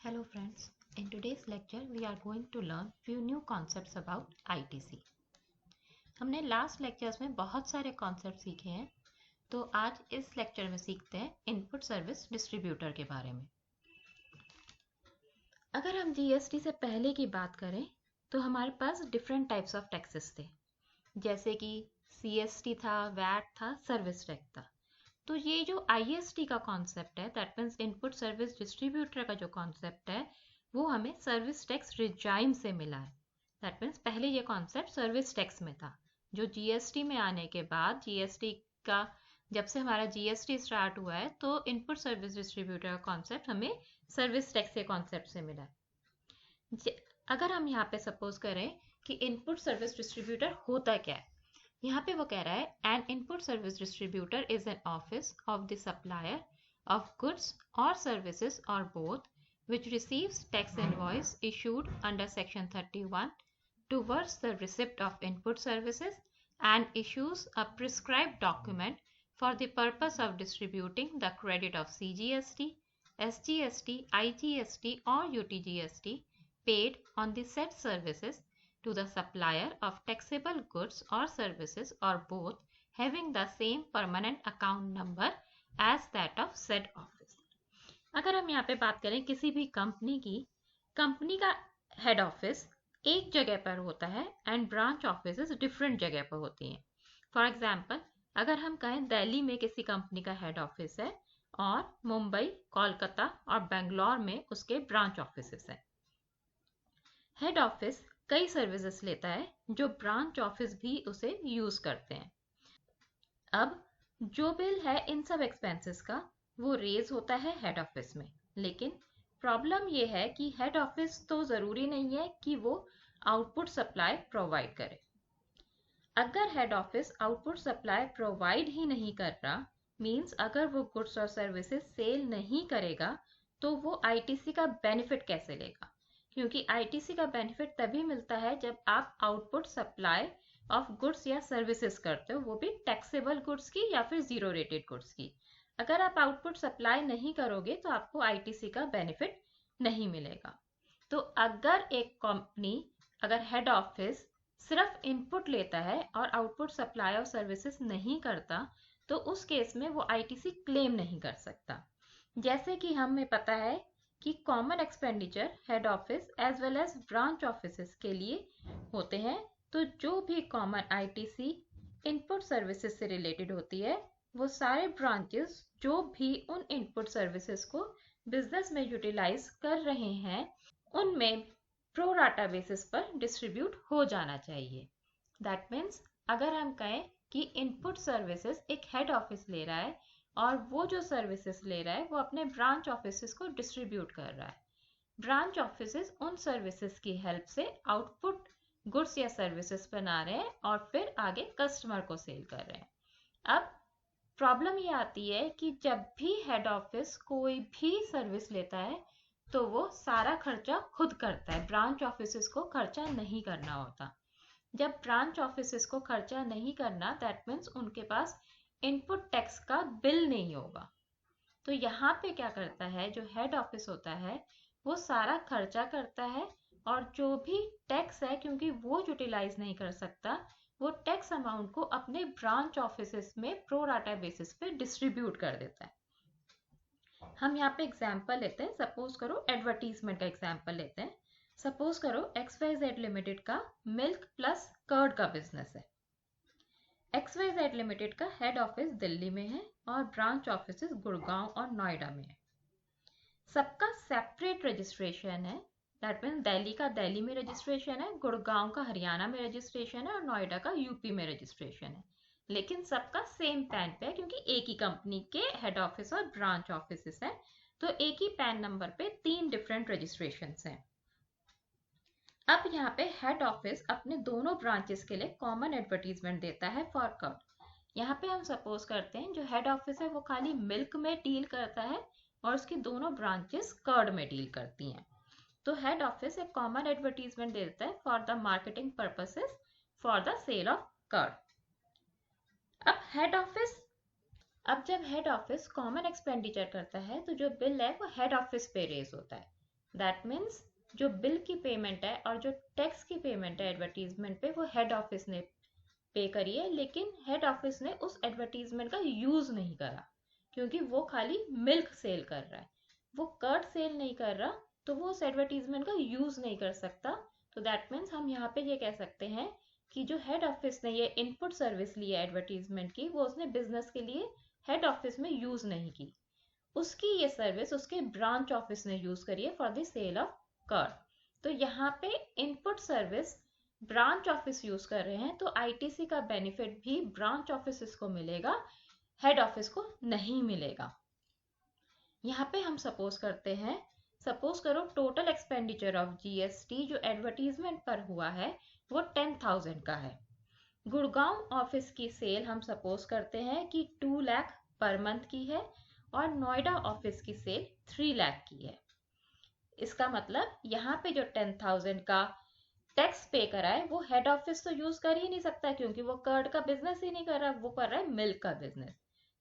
Hello friends, in today's lecture we are going to learn few new concepts about ITC. हमने last lectures में बहुत सारे concept सीखे हैं, तो आज इस लेक्चर में सीखते हैं इनपुट सर्विस डिस्ट्रीब्यूटर के बारे में। अगर हम जीएसटी से पहले की बात करें तो हमारे पास डिफरेंट टाइप्स ऑफ टैक्सेस थे, जैसे कि सीएसटी था, वैट था, सर्विस टैक्स था। तो ये जो आईएसटी का कॉन्सेप्ट है, that means input service distributor का जो कॉन्सेप्ट है, वो हमें सर्विस टैक्स रिजाइम से मिला है। दैट मीन्स पहले ये कॉन्सेप्ट सर्विस टैक्स में था, जो जीएसटी में आने के बाद जीएसटी का जब से हमारा जीएसटी स्टार्ट हुआ है, तो इनपुट सर्विस डिस्ट्रीब्यूटर का कॉन्सेप्ट हमें सर्विस टैक्स के कॉन्सेप्ट से मिला है। अगर हम यहाँ पे सपोज करें कि इनपुट सर्विस डिस्ट्रीब्यूटर होता क्या है, यहाँ पे वो कह रहा है N input service distributor is an office of the supplier of goods और सर्विसेज और both which receives tax invoice issued under section 31 towards the receipt of input services and issues a prescribed document for the purpose of distributing the credit of CGST, SGST, IGST or UTGST paid on the said services to the supplier of taxable goods or services or both having the same permanent account number as that of said office. अगर हम यहाँ पे बात करें किसी भी company का head office एक जगह पर होता है एंड ब्रांच ऑफिस डिफरेंट जगह पर होती हैं। फॉर एग्जांपल, अगर हम कहें दिल्ली में किसी कंपनी का हेड ऑफिस है और मुंबई, कोलकाता और बेंगलोर में उसके ब्रांच ऑफिस हैं। हेड ऑफिस कई सर्विसेज लेता है जो ब्रांच ऑफिस भी उसे यूज करते हैं। अब जो बिल है इन सब एक्सपेंसेस का, वो रेज होता है हेड ऑफिस में, लेकिन प्रॉब्लम ये है कि हेड ऑफिस तो जरूरी नहीं है कि वो आउटपुट सप्लाई प्रोवाइड करे। अगर head office output supply provide ही नहीं कर रहा, मींस अगर वो गुड्स और सर्विसेज सेल नहीं करेगा, तो वो आईटीसी का बेनिफिट कैसे लेगा? क्योंकि आईटीसी का बेनिफिट तभी मिलता है जब आप आउटपुट सप्लाई ऑफ गुड्स या सर्विसेज करते हो, वो भी टैक्सेबल गुड्स की या फिर जीरो रेटेड गुड्स की। अगर आप आउटपुट सप्लाई नहीं करोगे तो आपको आईटीसी का बेनिफिट नहीं मिलेगा। तो अगर एक कंपनी, अगर हेड ऑफिस सिर्फ इनपुट लेता है और आउटपुट सप्लाई और सर्विसेज नहीं करता, तो उस केस में वो आईटीसी क्लेम नहीं कर सकता। जैसे कि हमें पता है कि common expenditure head office as well as branch office के लिए होते हैं, तो जो भी कॉमन आईटीसी इनपुट सर्विसेज से रिलेटेड होती है, वो सारे ब्रांचेस जो भी उन इनपुट सर्विसेज को बिजनेस में यूटिलाइज कर रहे हैं, उनमें प्रो राटा बेसिस पर डिस्ट्रीब्यूट हो जाना चाहिए। दैट मीन्स अगर हम कहें कि इनपुट सर्विसेज एक हेड ऑफिस ले रहा है और वो जो सर्विसेज ले रहा है वो अपने ब्रांच ऑफिस को डिस्ट्रीब्यूट कर रहा है, ब्रांच ऑफिस उन सर्विसेज की हेल्प से आउटपुट गुड्स या सर्विसेज बना रहे हैं और फिर आगे कस्टमर को सेल कर रहे हैं। अब प्रॉब्लम ये आती है कि जब भी हेड ऑफिस कोई भी सर्विस लेता है तो वो सारा खर्चा खुद करता है, ब्रांच ऑफिस को खर्चा नहीं करना होता। जब ब्रांच ऑफिस को खर्चा नहीं करना, दैट मीन्स उनके पास इनपुट टैक्स का बिल नहीं होगा। तो यहाँ पे क्या करता है, जो हेड ऑफिस होता है वो सारा खर्चा करता है और जो भी टैक्स है, क्योंकि वो यूटिलाइज नहीं कर सकता, वो टैक्स अमाउंट को अपने ब्रांच ऑफिस में प्रो राटा बेसिस पे डिस्ट्रीब्यूट कर देता है। हम यहाँ पे एग्जांपल लेते हैं, सपोज करो एडवर्टीजमेंट का एग्जांपल लेते हैं। सपोज करो XYZ लिमिटेड का मिल्क प्लस कर्ड का बिजनेस है। XYZ लिमिटेड का हेड ऑफिस दिल्ली में है और ब्रांच ऑफिस गुड़गांव और नोएडा में है। सबका सेपरेट रजिस्ट्रेशन है, दैट मीन्स दिल्ली का दिल्ली में रजिस्ट्रेशन है, गुड़गांव का हरियाणा में रजिस्ट्रेशन है और नोएडा का यूपी में रजिस्ट्रेशन है, लेकिन सबका सेम पैन पे है क्योंकि एक ही कंपनी के हेड ऑफिस और ब्रांच ऑफिस हैं, तो एक ही पैन नंबर पे 3 डिफरेंट रजिस्ट्रेशन हैं। अब यहाँ पे हेड ऑफिस अपने दोनों ब्रांचेस के लिए कॉमन एडवर्टीजमेंट देता है फॉर कर्ड। यहाँ पे हम सपोज करते हैं जो हेड ऑफिस है वो खाली मिल्क में डील करता है और उसकी दोनों ब्रांचेस कर्ड में डील करती हैं, तो हेड ऑफिस एक कॉमन एडवर्टीजमेंट देता है for the marketing purposes for the sale of curd. अब जब हेड ऑफिस कॉमन एक्सपेंडिचर करता है तो जो बिल है वो हेड ऑफिस पे रेज होता है। दैट मीन्स जो बिल की पेमेंट है और जो टैक्स की पेमेंट है एडवर्टीजमेंट पे वो हेड ऑफिस ने पे करी है, लेकिन हेड ऑफिस ने उस एडवर्टीजमेंट का यूज नहीं करा क्योंकि वो खाली मिल्क सेल कर रहा है, वो कर्ड सेल नहीं कर रहा, तो वो उस एडवर्टीजमेंट का यूज नहीं कर सकता। तो दैट मीन्स हम यहाँ पे ये कह सकते हैं कि जो हेड ऑफिस ने ये इनपुट सर्विस ली है एडवर्टीजमेंट की, वो उसने बिजनेस के लिए हेड ऑफिस में यूज नहीं की, उसकी ये सर्विस उसके ब्रांच ऑफिस ने यूज करी है for the sale of curd. तो यहाँ पे input service branch office use कर रहे हैं, तो आईटीसी का बेनिफिट भी ब्रांच ऑफिस को मिलेगा, हेड ऑफिस को नहीं मिलेगा। यहाँ पे हम सपोज करते हैं, सपोज करो टोटल एक्सपेंडिचर ऑफ जीएसटी जो एडवर्टीजमेंट पर हुआ है वो 10,000 का है। गुड़गांव ऑफिस की सेल हम सपोज करते हैं कि 2 लाख पर मंथ की है और नोएडा ऑफिस की सेल 3 लाख की है। इसका मतलब यहाँ पे जो 10,000 का टैक्स पे करा है वो हेड ऑफिस तो यूज कर ही नहीं सकता क्योंकि वो कर्ड का बिजनेस ही नहीं कर रहा, वो कर रहा है मिल्क का बिजनेस।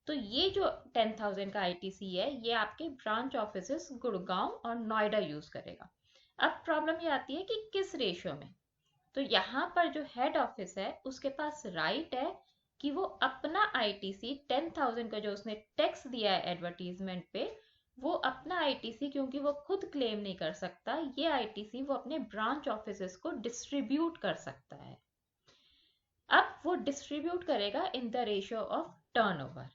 तो ये जो 10,000 का आईटीसी है ये आपके ब्रांच ऑफिस गुड़गांव और नोएडा यूज करेगा। अब प्रॉब्लम ये आती है कि किस रेशियो में। तो यहाँ पर जो हेड ऑफिस है उसके पास राइट है कि वो अपना आईटीसी 10,000 का जो उसने टैक्स दिया है एडवर्टीजमेंट पे, वो अपना आईटीसी क्योंकि वो खुद क्लेम नहीं कर सकता, ये आईटीसी वो अपने ब्रांच ऑफिसेस को डिस्ट्रीब्यूट कर सकता है। अब वो डिस्ट्रीब्यूट करेगा in the ratio of turnover,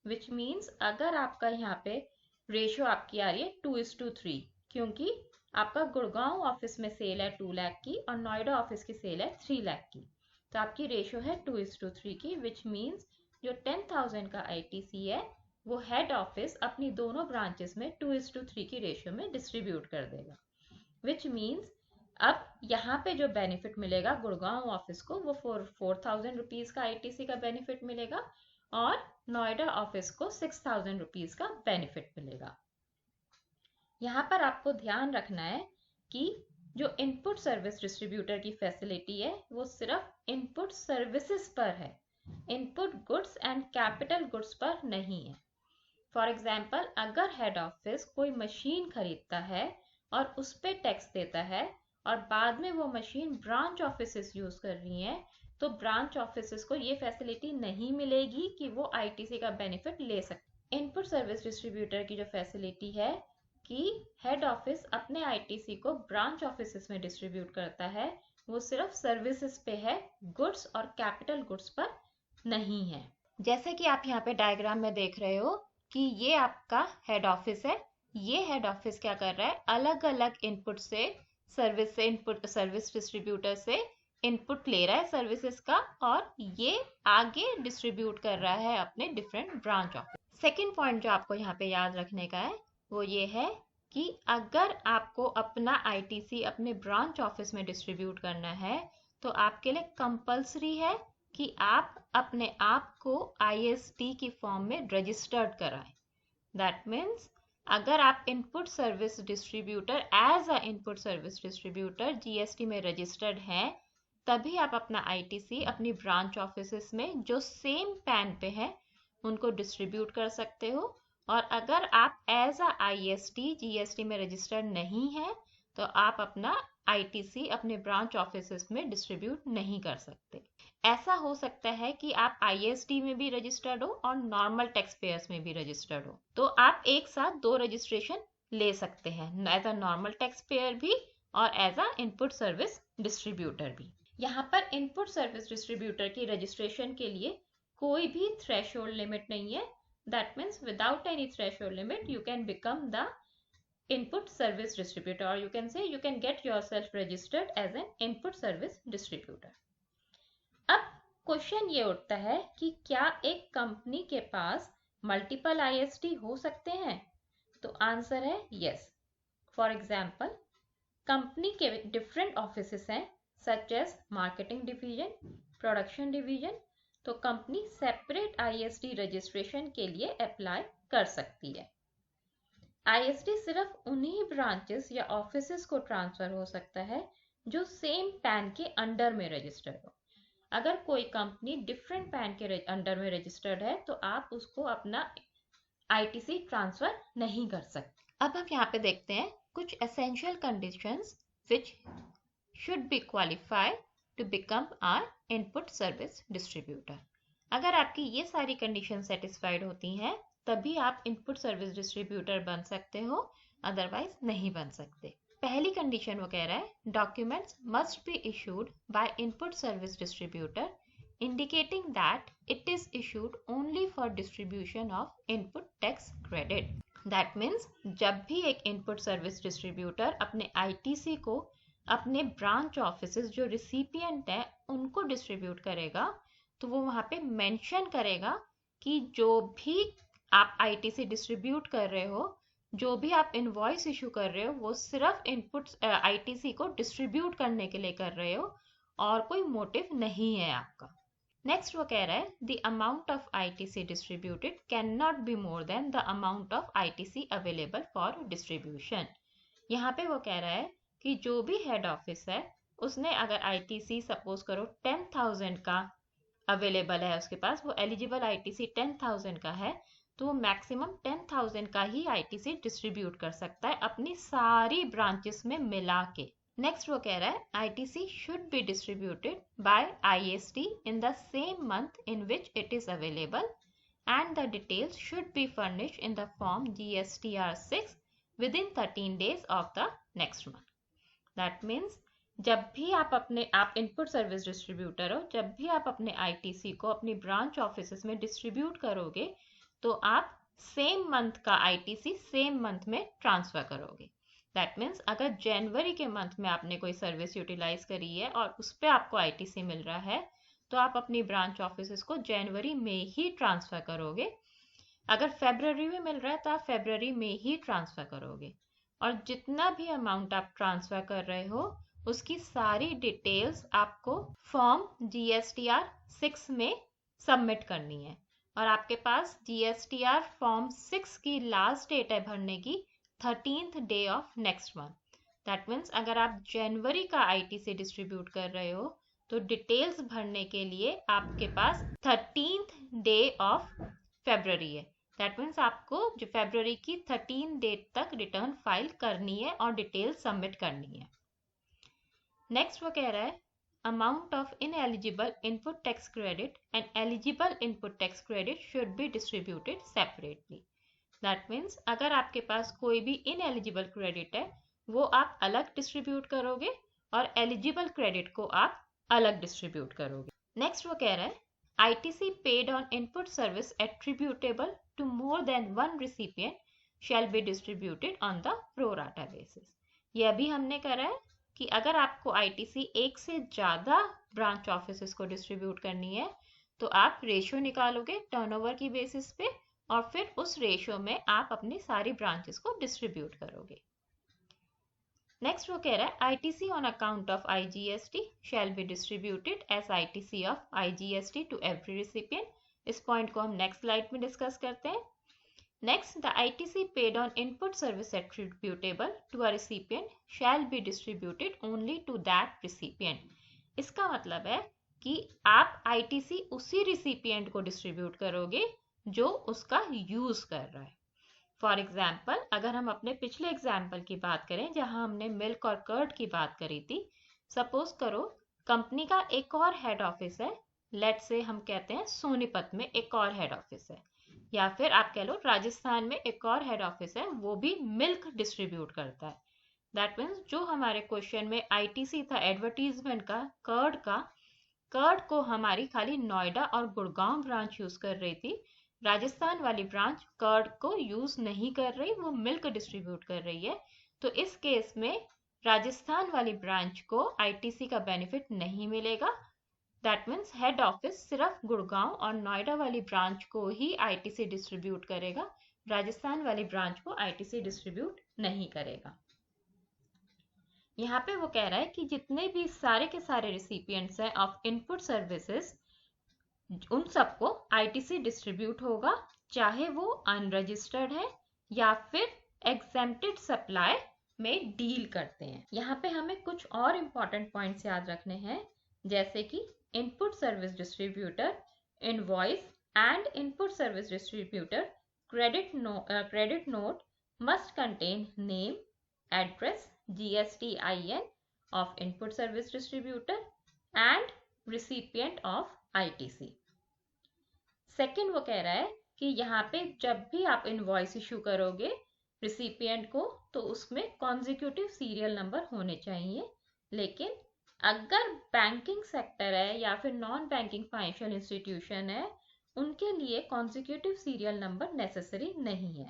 which means अगर आपका यहाँ पे रेशियो आपकी आ रही है 2:3 क्योंकि आपका गुड़गांव ऑफिस में सेल है 2 लाख की और नोएडा ऑफिस की सेल है 3 लाख की, तो आपकी रेशियो है 2:3 की, विच मीन्स जो 10,000 का आईटीसी है वो हेड ऑफिस अपनी दोनों ब्रांचेस में 2:3 की रेशियो में डिस्ट्रीब्यूट कर देगा, विच मीन्स अब यहाँ पे जो बेनिफिट मिलेगा गुड़गांव ऑफिस को वो 4,000 रुपीज का आईटीसी का बेनिफिट मिलेगा और नोएडा ऑफिस को 6,000 रुपीज का बेनिफिट मिलेगा। यहाँ पर आपको ध्यान रखना है कि जो इनपुट सर्विस डिस्ट्रीब्यूटर की फैसिलिटी है वो सिर्फ इनपुट सर्विसेज पर है, input goods and capital goods पर नहीं है। फॉर एग्जाम्पल अगर हेड ऑफिस कोई मशीन खरीदता है और उस पर टैक्स देता है और बाद में वो मशीन ब्रांच ऑफिस यूज कर रही है, तो ब्रांच ऑफिस को ये फैसिलिटी नहीं मिलेगी कि वो आईटीसी का बेनिफिट ले सकते। इनपुट सर्विस डिस्ट्रीब्यूटर की जो फैसिलिटी है कि हेड ऑफिस अपने आईटीसी को ब्रांच ऑफिस में डिस्ट्रीब्यूट करता है, वो सिर्फ सर्विसेज पे है, गुड्स और कैपिटल गुड्स पर नहीं है। जैसे कि आप यहाँ पे डायग्राम में देख रहे हो कि ये आपका हेड ऑफिस है, ये हेड ऑफिस क्या कर रहा है, अलग अलग इनपुट से इनपुट सर्विस डिस्ट्रीब्यूटर से इनपुट ले रहा है सर्विसेज का और ये आगे डिस्ट्रीब्यूट कर रहा है अपने different branch office. Second point जो आपको यहाँ पे याद रखने का है वो ये है कि अगर आपको अपना आईटीसी अपने ब्रांच ऑफिस में डिस्ट्रीब्यूट करना है तो आपके लिए कंपल्सरी है कि आप अपने आप को आईएसटी की फॉर्म में रजिस्टर्ड कराएं। दैट मीन्स अगर आप input service distributor as a input service distributor GST में रजिस्टर्ड हैं, तभी आप अपना आईटीसी अपनी ब्रांच ऑफिस में जो सेम पैन पे है उनको डिस्ट्रीब्यूट कर सकते हो। और अगर आप एज अ आईएसटी जीएसटी में रजिस्टर्ड नहीं है तो आप अपना आईटीसी अपने ब्रांच ऑफिस में डिस्ट्रीब्यूट नहीं कर सकते। ऐसा हो सकता है कि आप आईएसटी में भी रजिस्टर्ड हो और नॉर्मल टैक्स पेयर्स में भी रजिस्टर्ड हो, तो आप एक साथ 2 रजिस्ट्रेशन ले सकते हैं, as a normal tax payer भी और as a input service distributor भी। यहाँ पर इनपुट सर्विस डिस्ट्रीब्यूटर की रजिस्ट्रेशन के लिए कोई भी थ्रेशोल्ड लिमिट नहीं है। That means without any threshold limit you can become the input service distributor, or you can say you can get yourself registered as an input service distributor. अब question ये उठता है कि क्या एक कंपनी के पास मल्टीपल आईएसटी हो सकते हैं? तो आंसर है यस। फॉर एग्जाम्पल कंपनी के डिफरेंट ऑफिसेस हैं such as marketing division, production division, तो कंपनी सेपरेट आईएसटी रजिस्ट्रेशन के लिए अप्लाई कर सकती है। आईएसटी सिर्फ उन्हीं ब्रांचेस या ऑफिसेस को ट्रांसफर हो सकता है जो सेम पैन के अंडर में रजिस्टर्ड हो। अगर कोई कंपनी डिफरेंट पैन के अंडर में रजिस्टर्ड है तो आप उसको अपना आईटीसी ट्रांसफर नहीं कर सकते। अब हम यहाँ पे देखते हैं कुछ essential conditions which should be qualify to become are input service distributor. अगर आपकी ये सारी कंडीशन सेटिस्फाइड होती हैं तभी आप इनपुट सर्विस डिस्ट्रीब्यूटर बन सकते हो, अदरवाइज नहीं बन सकते। पहली कंडीशन वो कह रहा है documents must be issued by input service distributor indicating that it is issued only for distribution of input tax credit. That means जब भी एक इनपुट सर्विस डिस्ट्रीब्यूटर अपने आईटीसी को अपने ब्रांच ऑफिसेस जो रिसिपिएंट है उनको डिस्ट्रीब्यूट करेगा तो वो वहां पे मेंशन करेगा कि जो भी आप आईटीसी डिस्ट्रीब्यूट कर रहे हो, जो भी आप इनवॉइस इशू कर रहे हो, वो सिर्फ इनपुट आईटीसी को डिस्ट्रीब्यूट करने के लिए कर रहे हो और कोई मोटिव नहीं है आपका। नेक्स्ट वो कह रहा है the amount of ITC distributed can not be more than the amount of ITC available for distribution. यहाँ पे वो कह रहा है कि जो भी हेड ऑफिस है उसने अगर आईटीसी सपोज करो 10,000 का अवेलेबल है उसके पास, वो एलिजिबल आईटीसी 10,000 का है, तो वो मैक्सिमम 10,000 का ही आईटीसी डिस्ट्रीब्यूट कर सकता है अपनी सारी ब्रांचेस में मिला के। नेक्स्ट वो कह रहा है ITC should be distributed by IST in the same month in which it is available and the details should be furnished in the form GSTR 6 within 13 days of the next month. That means जब भी आप input service distributor हो, जब भी आप अपने ITC को अपनी ब्रांच ऑफिसेस में डिस्ट्रीब्यूट करोगे तो आप सेम मंथ का आईटीसी सेम मंथ में ट्रांसफर करोगे। दैट मीन्स अगर जनवरी के मंथ में आपने कोई सर्विस यूटिलाइज करी है और उस पर आपको आईटीसी मिल रहा है तो आप अपनी ब्रांच ऑफिस को जनवरी में ही ट्रांसफर करोगे। अगर फेब्रवरी में मिल रहा है तो आप फेब्रवरी में ही ट्रांसफर करोगे और जितना भी अमाउंट आप ट्रांसफर कर रहे हो उसकी सारी डिटेल्स आपको फॉर्म GSTR 6 में सबमिट करनी है और आपके पास GSTR फॉर्म 6 की लास्ट डेट है भरने की 13th day of next month. That means अगर आप जनवरी का आईटीसी डिस्ट्रीब्यूट कर रहे हो तो डिटेल्स भरने के लिए आपके पास 13th day of February है। That means आपको जो फरवरी की 13 डेट तक रिटर्न फाइल करनी है और डिटेल सबमिट करनी है। नेक्स्ट वो कह रहा है amount of ineligible input tax credit and eligible input tax credit should be distributed separately. That means अगर आपके पास कोई भी इनएलिजिबल क्रेडिट है वो आप अलग डिस्ट्रीब्यूट करोगे और एलिजिबल क्रेडिट को आप अलग डिस्ट्रीब्यूट करोगे। नेक्स्ट वो कह रहा है ITC paid on input service attributable to more than one recipient shall be distributed on the pro rata basis. ये अभी हमने करा है कि अगर आपको आईटीसी एक से ज़्यादा ब्रांच ऑफिस को डिस्ट्रीब्यूट करनी है तो आप रेशियो निकालोगे टर्नओवर की बेसिस पे और फिर उस रेशियो में आप अपनी सारी ब्रांचेस को डिस्ट्रीब्यूट करोगे। नेक्स्ट वो कह रहा है ITC on account of IGST shall be distributed as ITC of IGST to every recipient. इस पॉइंट को हम नेक्स्ट स्लाइड में डिस्कस करते हैं। Next the ITC paid on input service attributable to a recipient shall be distributed only to that recipient. इसका मतलब है कि आप आईटीसी उसी रिसिपिएंट को डिस्ट्रीब्यूट करोगे जो उसका यूज कर रहा है। फॉर एग्जाम्पल अगर हम अपने पिछले एग्जाम्पल की बात करें जहां हमने मिल्क और कर्ड की बात करी थी, सपोज करो कंपनी का एक और हेड ऑफिस है, लेट से हम कहते हैं सोनीपत में एक और हेड ऑफिस है, या फिर आप कह लो राजस्थान में एक और हेड ऑफिस है, वो भी मिल्क डिस्ट्रीब्यूट करता है। दैट मीन्स जो हमारे क्वेश्चन में आईटीसी था एडवर्टीजमेंट का कर्ड को हमारी खाली नोएडा और गुड़गांव ब्रांच यूज कर रही थी, राजस्थान वाली ब्रांच कर्ड को यूज नहीं कर रही, वो मिल्क डिस्ट्रीब्यूट कर रही है। तो इस केस में राजस्थान वाली ब्रांच को आईटीसी का बेनिफिट नहीं मिलेगा। दैट मीन्स हेड ऑफिस सिर्फ गुड़गांव और नोएडा वाली ब्रांच को ही आईटीसी डिस्ट्रीब्यूट करेगा, राजस्थान वाली ब्रांच को आईटीसी डिस्ट्रीब्यूट नहीं करेगा। यहाँ पे वो कह रहा है कि जितने भी सारे के सारे रिसिपिएंट्स हैं ऑफ इनपुट सर्विसेज उन सबको आईटीसी डिस्ट्रीब्यूट होगा, चाहे वो अनरजिस्टर्ड है या फिर एग्जेम्प्टेड सप्लाई में डील करते हैं। यहाँ पे हमें कुछ और इम्पोर्टेंट पॉइंट्स याद रखने हैं, जैसे कि input service distributor invoice and input service distributor credit note must contain name, address, GSTIN of input service distributor and recipient of ITC. Second वो कह रहा है कि यहाँ पे जब भी आप इनवॉइस इशू करोगे रिसिपिएंट को तो उसमें कॉन्जिक्यूटिव सीरियल नंबर होने चाहिए, लेकिन अगर बैंकिंग सेक्टर है या फिर नॉन बैंकिंग फाइनेंशियल इंस्टीट्यूशन है उनके लिए कॉन्जिक्यूटिव सीरियल नंबर नेसेसरी नहीं है।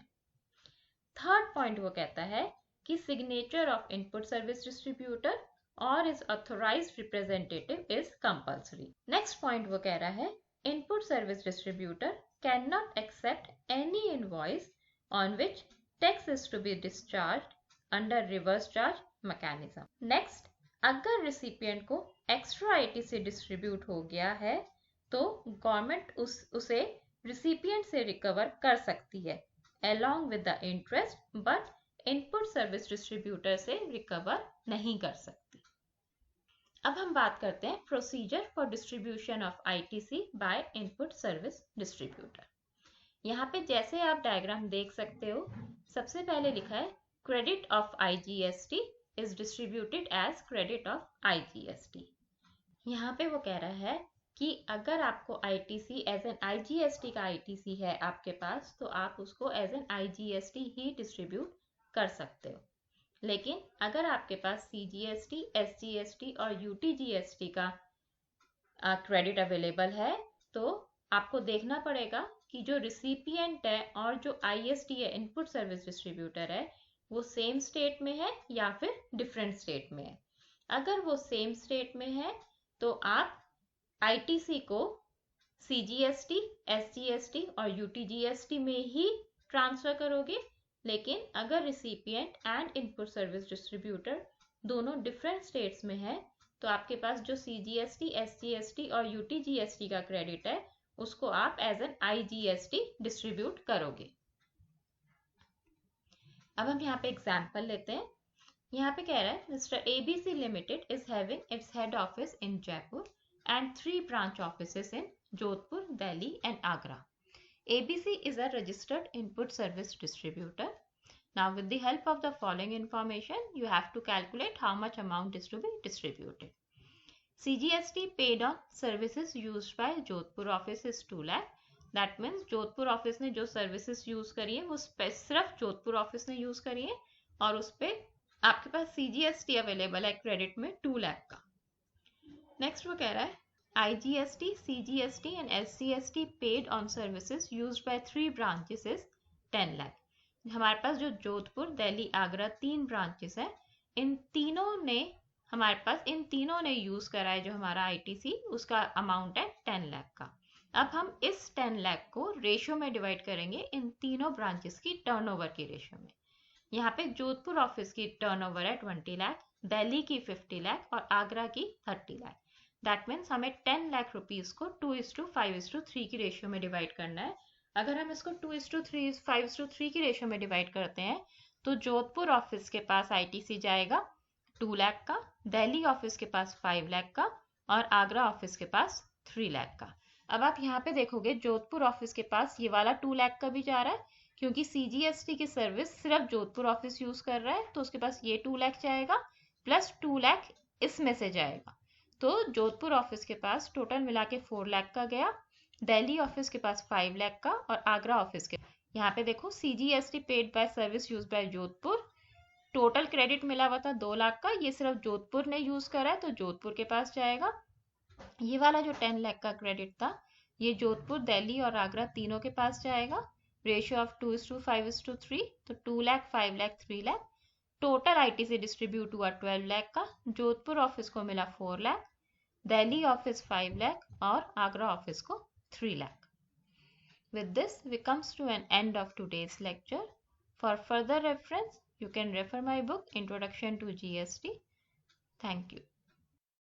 थर्ड पॉइंट वो कहता है कि signature of input service distributor और is authorised representative is compulsory. Next point वो कह रहा है input service distributor cannot accept any invoice on which tax is to be discharged under reverse charge mechanism. Next, अगर recipient को extra ITC distribute हो गया है तो गवर्नमेंट उसे recipient से रिकवर कर सकती है along with the interest, but input service distributor से रिकवर नहीं कर सकती। अब हम बात करते हैं procedure for distribution of ITC by input service distributor. यहाँ पे जैसे आप डायग्राम देख सकते हो, सबसे पहले लिखा है credit of IGST is distributed as credit of IGST. यहाँ पे वो कह रहा है कि अगर आपको आईटीसी एज एन आईजीएसटी का आईटीसी है आपके पास तो आप उसको एज एन आईजीएसटी ही डिस्ट्रीब्यूट कर सकते हो, लेकिन अगर आपके पास सीजीएसटी, एसजीएसटी और यूटीजीएसटी का क्रेडिट अवेलेबल है तो आपको देखना पड़ेगा कि जो रिसिपिएंट है और जो आईएसटी है इनपुट सर्विस डिस्ट्रीब्यूटर है वो सेम स्टेट में है या फिर डिफरेंट स्टेट में है। अगर वो सेम स्टेट में है तो आप आईटीसी को सीजीएसटी, एसजीएसटी और यूटीजीएसटी में ही ट्रांसफर करोगे, लेकिन अगर recipient and input service distributor दोनों डिफरेंट स्टेट्स में है तो आपके पास जो सीजीएसटी, एसजीएसटी और यूटीजीएसटी का क्रेडिट है उसको आप एज एन आईजीएसटी डिस्ट्रीब्यूट करोगे। अब हम यहाँ पे एग्जांपल लेते हैं। यहाँ पे कह रहा है mister ABC limited is having its head office in Jaipur and 3 branch offices in Jodhpur, Delhi and Agra. ABC is a registered input service distributor. Now with the help of the following information, you have to calculate how much amount is to be distributed. CGST paid on services used by Jodhpur office is 2 lakh. That means Jodhpur office ने जो services use करी है वो सिर्फ Jodhpur office ने use करी है और उस पे आपके पास CGST अवेलेबल है क्रेडिट में 2 लाख का. नेक्स्ट वो कह रहा है IGST, CGST and SGST paid on services used by 3 branches is 10 lakh. हमारे पास जो जोधपुर, दिल्ली, आगरा 3 ब्रांचेस हैं, इन तीनों ने यूज करा है जो हमारा ITC, उसका अमाउंट है 10 लाख का. अब हम इस 10 लाख को रेशियो में डिवाइड करेंगे इन तीनों ब्रांचेस की टर्नओवर की रेशियो में. यहाँ पे जोधपुर ऑफिस की टर्नओवर है 20 लाख, दिल्ली की 50 लाख और आगरा की 30 लाख. दैट मीन्स हमें 10 लाख रुपीज को 2:5:3 की रेशियो में डिवाइड करना है. अगर हम इसको 2:5:3 की रेशियो में डिवाइड करते हैं तो जोधपुर ऑफिस के पास आईटीसी जाएगा 2 लाख का, दिल्ली ऑफिस के पास 5 लाख का और आगरा ऑफिस के पास 3 लाख का. अब आप यहाँ पे देखोगे जोधपुर ऑफिस के पास ये वाला 2 लाख का भी जा रहा है क्योंकि सीजीएसटी की सर्विस सिर्फ जोधपुर ऑफिस यूज कर रहा है तो उसके पास ये 2 लाख जाएगा प्लस 2 लाख इसमें से जाएगा. तो जोधपुर ऑफिस के पास टोटल मिला के 4 लाख का गया, दिल्ली ऑफिस के पास 5 लाख का और आगरा ऑफिस के यहाँ पे देखो CGST paid by service use by Jodhpur, total credit मिला हुआ था 2 लाख का, ये सिर्फ जोधपुर ने यूज करा है तो जोधपुर के पास जाएगा. ये वाला जो 10 लाख का क्रेडिट था ये जोधपुर, दिल्ली और आगरा तीनों के पास जाएगा. रेशियो ऑफ 2:5:3 तो 2 lakh, 5 lakh, 3 lakh. Total ITC distribute हुआ 12 लाख का. जोधपुर ऑफिस को मिला 4 लाख, दिल्ली ऑफिस 5 लाख और आगरा ऑफिस को 3 lakh. With this, we comes to an end of today's lecture. For further reference, you can refer my book Introduction to GST. Thank you.